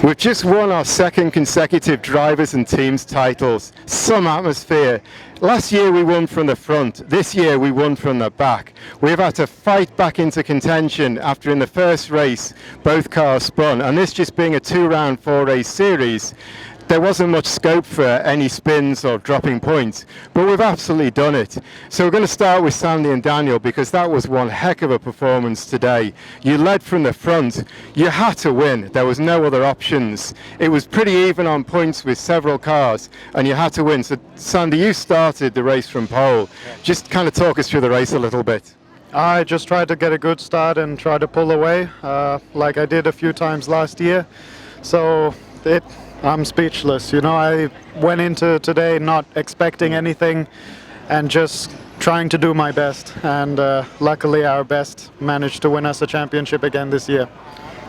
We've just won our second consecutive drivers and teams titles. Some atmosphere. Last year we won from the front. This year we won from the back. We've had to fight back into contention after in the first race both cars spun. And this just being a 2-round 4-race series, there wasn't much scope for any spins or dropping points, but we've absolutely done it. So we're going to start with Sandy and Daniel, because that was one heck of a performance today. You led from the front. You had to win. There was no other options. It was pretty even on points with several cars, and you had to win. So Sandy, you started the race from pole. Just kind of talk us through the race a little bit. I just tried to get a good start and try to pull away, like I did a few times last year. So I'm speechless. You know, I went into today not expecting anything and just trying to do my best. And luckily our best managed to win us a championship again this year.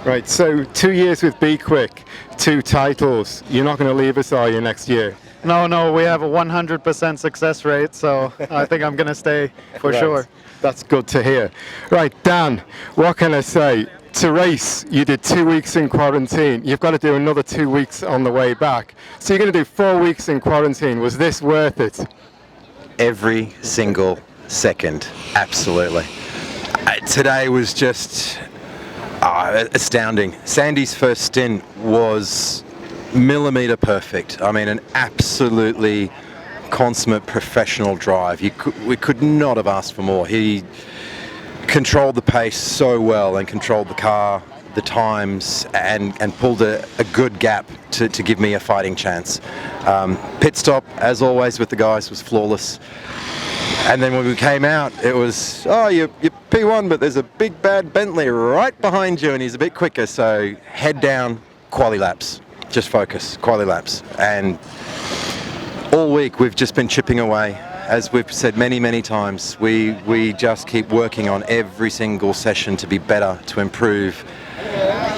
Right, so 2 years with B-Quik, 2 titles. You're not going to leave us, are you, next year? No, we have a 100% success rate, so I think I'm going to stay for sure. That's good to hear. Right, Dan, what can I say? To race, you did 2 weeks in quarantine. You've got to do another 2 weeks on the way back. So you're going to do 4 weeks in quarantine. Was this worth it? Every single second, absolutely. Today was just astounding. Sandy's first stint was millimetre perfect. I mean, an absolutely consummate professional drive. We could not have asked for more. He controlled the pace so well and controlled the car, the times, and pulled a good gap to give me a fighting chance. Pit stop, as always with the guys, was flawless. And then when we came out, it was, you're P1, but there's a big bad Bentley right behind you and he's a bit quicker, so head down, quali laps. Just focus, quali laps. And all week we've just been chipping away. As we've said many, many times, we just keep working on every single session to be better, to improve.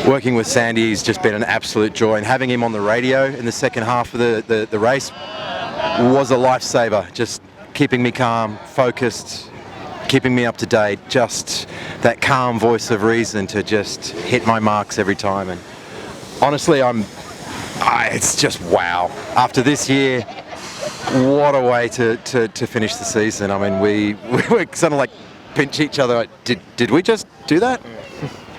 Working with Sandy has just been an absolute joy, and having him on the radio in the second half of the race was a lifesaver. Just keeping me calm, focused, keeping me up to date, just that calm voice of reason to just hit my marks every time. And honestly, it's just wow. After this year, what a way to finish the season. I mean, we were sort of like pinch each other. Like, did we just do that?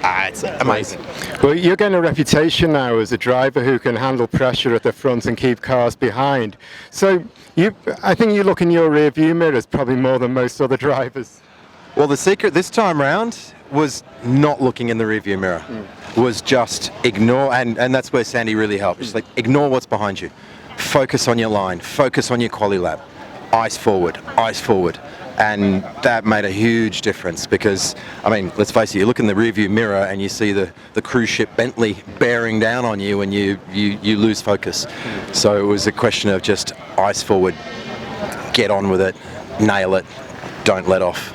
It's amazing. Well, you're getting a reputation now as a driver who can handle pressure at the front and keep cars behind. So I think you look in your rear view mirrors probably more than most other drivers. Well, the secret this time round was not looking in the rear view mirror. Was just ignore, and that's where Sandy really helped. Just like ignore what's behind you. Focus on your line, focus on your quali lap, eyes forward. And that made a huge difference because, I mean, let's face it, you look in the rearview mirror and you see the cruise ship Bentley bearing down on you and you lose focus. So it was a question of just eyes forward, get on with it, nail it, don't let off.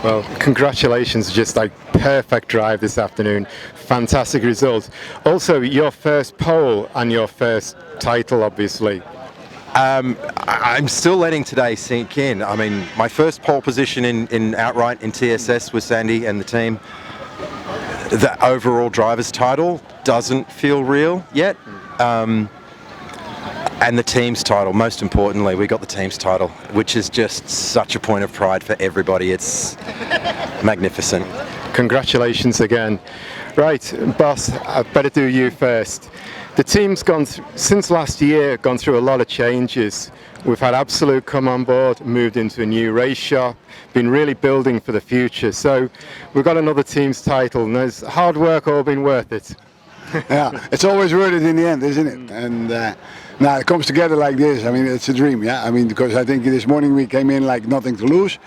Well, congratulations, just like perfect drive this afternoon. Fantastic result. Also, your first pole and your first title, obviously. I'm still letting today sink in. I mean, my first pole position in outright in TSS with Sandy and the team. The overall driver's title doesn't feel real yet. And the team's title, most importantly, we got the team's title, which is just such a point of pride for everybody. It's magnificent. Congratulations again. Right, boss, I better do you first. The team's since last year, gone through a lot of changes. We've had Absolute come on board, moved into a new race shop, been really building for the future. So we've got another team's title, and has hard work all been worth it? Yeah, it's always worth it in the end, isn't it? And now it comes together like this. I mean, it's a dream, yeah. I mean, because I think this morning we came in like nothing to lose.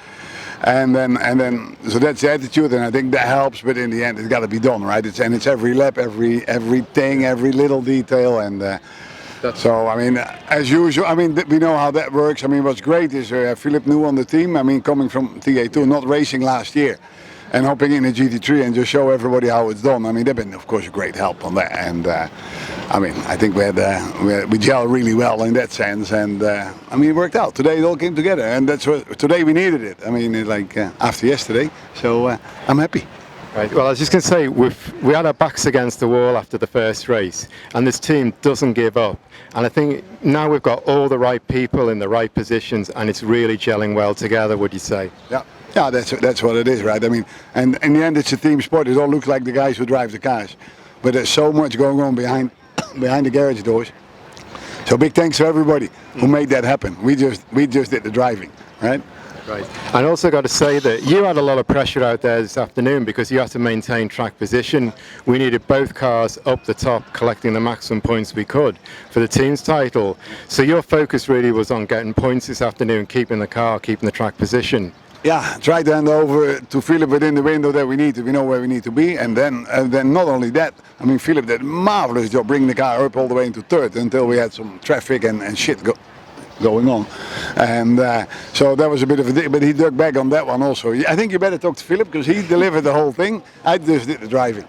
And then, so that's the attitude, and I think that helps. But in the end, it's got to be done, right? It's every lap, everything, every little detail, and so I mean, as usual, I mean, we know how that works. I mean, what's great is Philip New on the team. I mean, coming from TA2, not racing last year, and hopping in a GT3 and just show everybody how it's done. I mean, they've been, of course, a great help on that. And I mean, I think we gel really well in that sense. And I mean, it worked out. Today it all came together, and that's what today we needed it. I mean, like after yesterday. So I'm happy. Right. Well, I was just going to say, we had our backs against the wall after the first race, and this team doesn't give up. And I think now we've got all the right people in the right positions, and it's really gelling well together, would you say? Yeah. Yeah, that's what it is, right? I mean, and in the end, it's a team sport. It all looks like the guys who drive the cars, but there's so much going on behind the garage doors. So big thanks to everybody who made that happen. We just did the driving, right? Right. And also got to say that you had a lot of pressure out there this afternoon because you had to maintain track position. We needed both cars up the top, collecting the maximum points we could for the team's title. So your focus really was on getting points this afternoon, keeping the car, keeping the track position. Yeah, try to hand over to Philip within the window that we need to. We know where we need to be, and then not only that. I mean, Philip did a marvelous job bringing the car up all the way into third until we had some traffic and shit going on, and so that was a bit of a. But he dug back on that one also. I think you better talk to Philip because he delivered the whole thing. I just did the driving.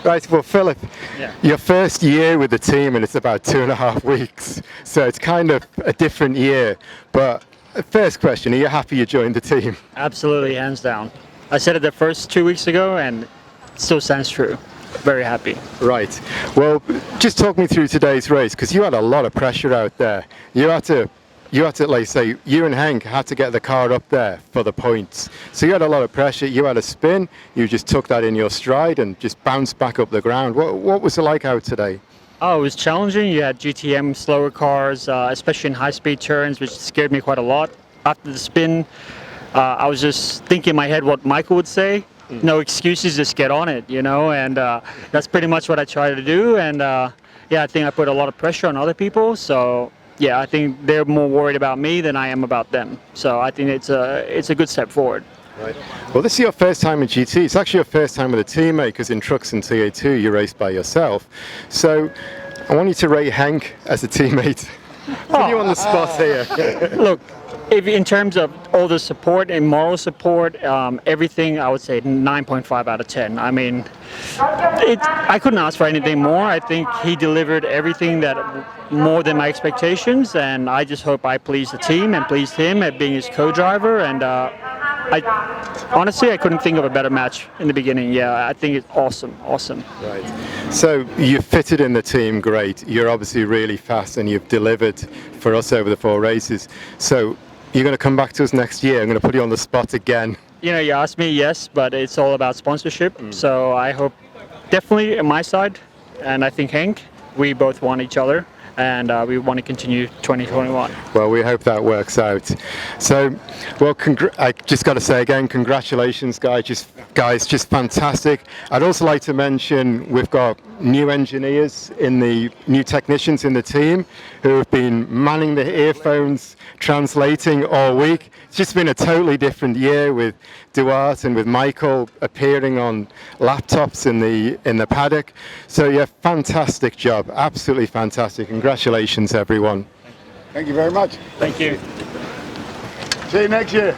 Right, well, Philip, your first year with the team, and it's about 2.5 weeks, so it's kind of a different year, but. First question, are you happy you joined the team? Absolutely, hands down. I said it the first 2 weeks ago and it still stands true. Very happy. Right. Well, just talk me through today's race because you had a lot of pressure out there. You had to, like say, you and Henk had to get the car up there for the points. So you had a lot of pressure. You had a spin. You just took that in your stride and just bounced back up the ground. What was it like out today? Oh, it was challenging. You had GTM slower cars, especially in high-speed turns, which scared me quite a lot. After the spin, I was just thinking in my head what Michael would say. No excuses, just get on it, you know, and that's pretty much what I try to do. And yeah, I think I put a lot of pressure on other people. So yeah, I think they're more worried about me than I am about them. So I think it's a good step forward. Right. Well, this is your first time in GT. It's actually your first time with a teammate because in trucks and TA2 you raced by yourself. So I want you to rate Henk as a teammate. Put you on the spot here. Look, if in terms of all the support and moral support, everything, I would say 9.5 out of 10. I mean, I couldn't ask for anything more. I think he delivered everything that more than my expectations, and I just hope I pleased the team and pleased him at being his co-driver. And honestly, I couldn't think of a better match in the beginning. Yeah, I think it's awesome. Right. So you fitted in the team great. You're obviously really fast and you've delivered for us over the 4 races. So you're going to come back to us next year. I'm going to put you on the spot again. You know, you asked me, yes, but it's all about sponsorship. So I hope definitely on my side, and I think Henk, we both want each other. And we want to continue 2021. Well, we hope that works out. So, well, I just got to say again, congratulations, guys, just fantastic. I'd also like to mention we've got new engineers new technicians in the team who have been manning the earphones, translating all week. It's just been a totally different year with Duarte and with Michael appearing on laptops in the paddock. So yeah, fantastic job, absolutely fantastic. Congratulations, everyone. Thank you very much. Thank you. See you next year.